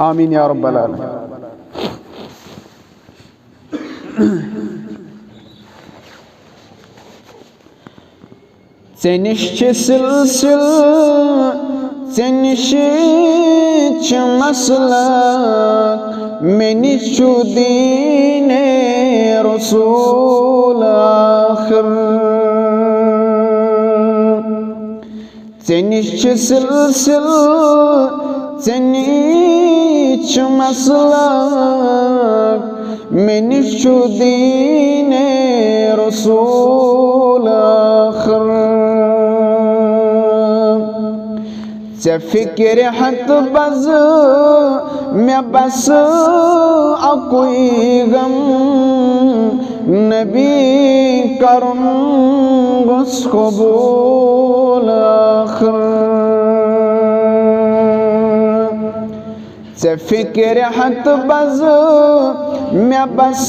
आमीन या रब्बल आलमीन। Seniş silsil, seniş maslak, meniş dine Resul Aakher. Seniş silsil, seniş maslak, meniş dine Resul Aakher. Se fikri hat baz मैं बस कोई गम नबी करुन गस कबूल आखिर से फिक्र हत बज मैं बस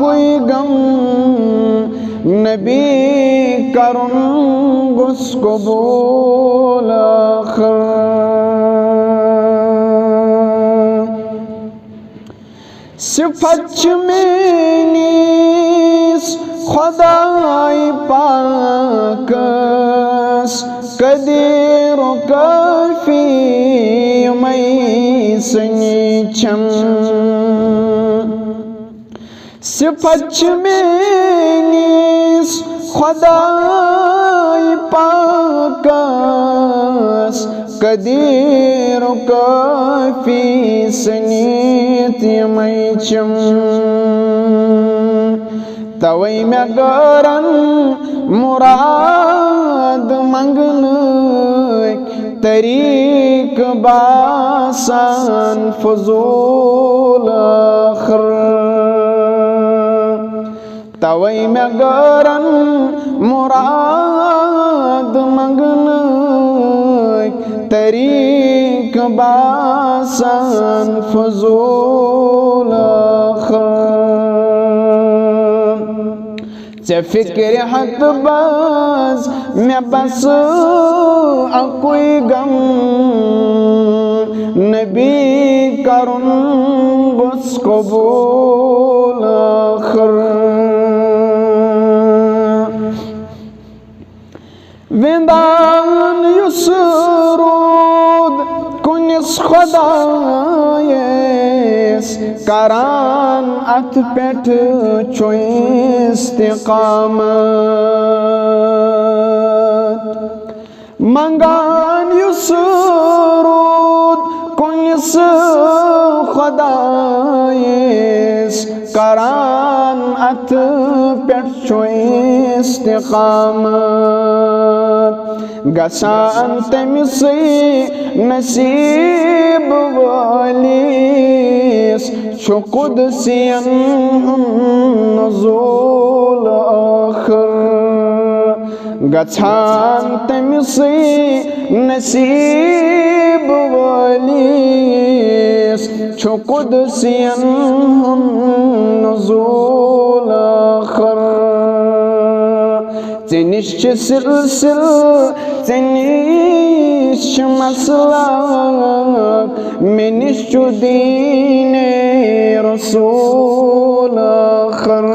कोई गम नबी करुन गस कबूल आखिर सिफत मेनिस खुदाई पाकस कदीर काफी मैं सनीचम सिफत मेनिस खुदाई पाकस कदीर काफी सनीत मैचम तवै में गरन मुराद मंगन तरीक बासान फजूल आखिर तवै में गरन मुराद मंगन तरीक बासान फजूल आखिर से फिक्र हत बाज मैं बस कोई गम नबी करुन बस कबूल आखिर विंदान युसरूद कुनिस खुदायस करान अथ पेठ इस्तिकामत मंगान युसरूद कुनिस खुदायस करान अथ पेठ इस्तिकामत गसान तमिसे नसीब वालिस शुकुदसियन नुज़ूल आखिर गसान तमिसे नसीब वालिस शुकुदसियन नुज़ूल आखिर Seniş silsil, seniş maslak, meniş dine Resul Aakher.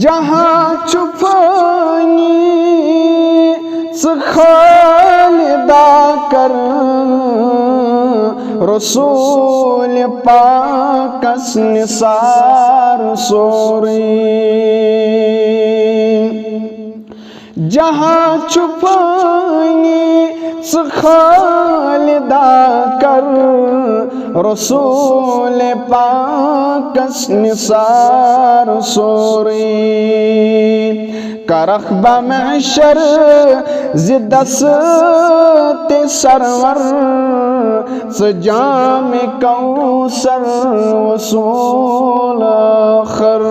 Jahan çufani sıkhalida kar Resul Pakas nisar सोरी जहाँ छुपानी खालिदा कर रसूल पाकस निसार सोरी करखबा महशर जिदस ते सरवर सजाम कौसर वसूल आखिर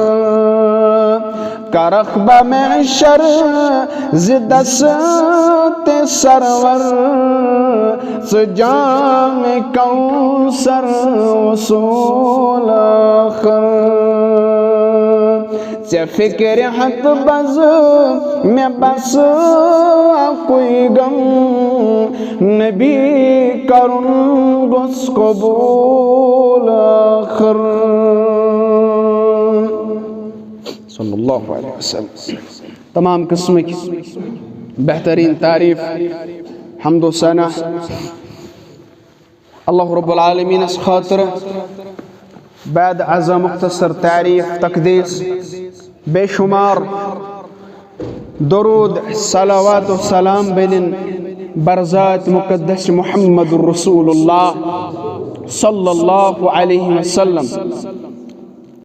करखबा महशर जिदस ते सरवर सजाम कौसर वसूल आखिर चे फिक्र हत बज में बस कोई गम नबी करुन गुस कबूल आखिर सल्लल्लाहु अलैहि वसल्लम। तमाम किस्म की बेहतरीन तारीफ हम्दो सना अल्लाह रब्बुल आलमीन खातिर बाद अज़ा मुख्तसर तारीफ तकदीस बेशुमार दरूद सलावत व सलाम बिलिन बरज़ात मुक़द्दस मुहम्मदुर रसूलुल्लाह सल्लल्लाहु अलैहि वसल्लम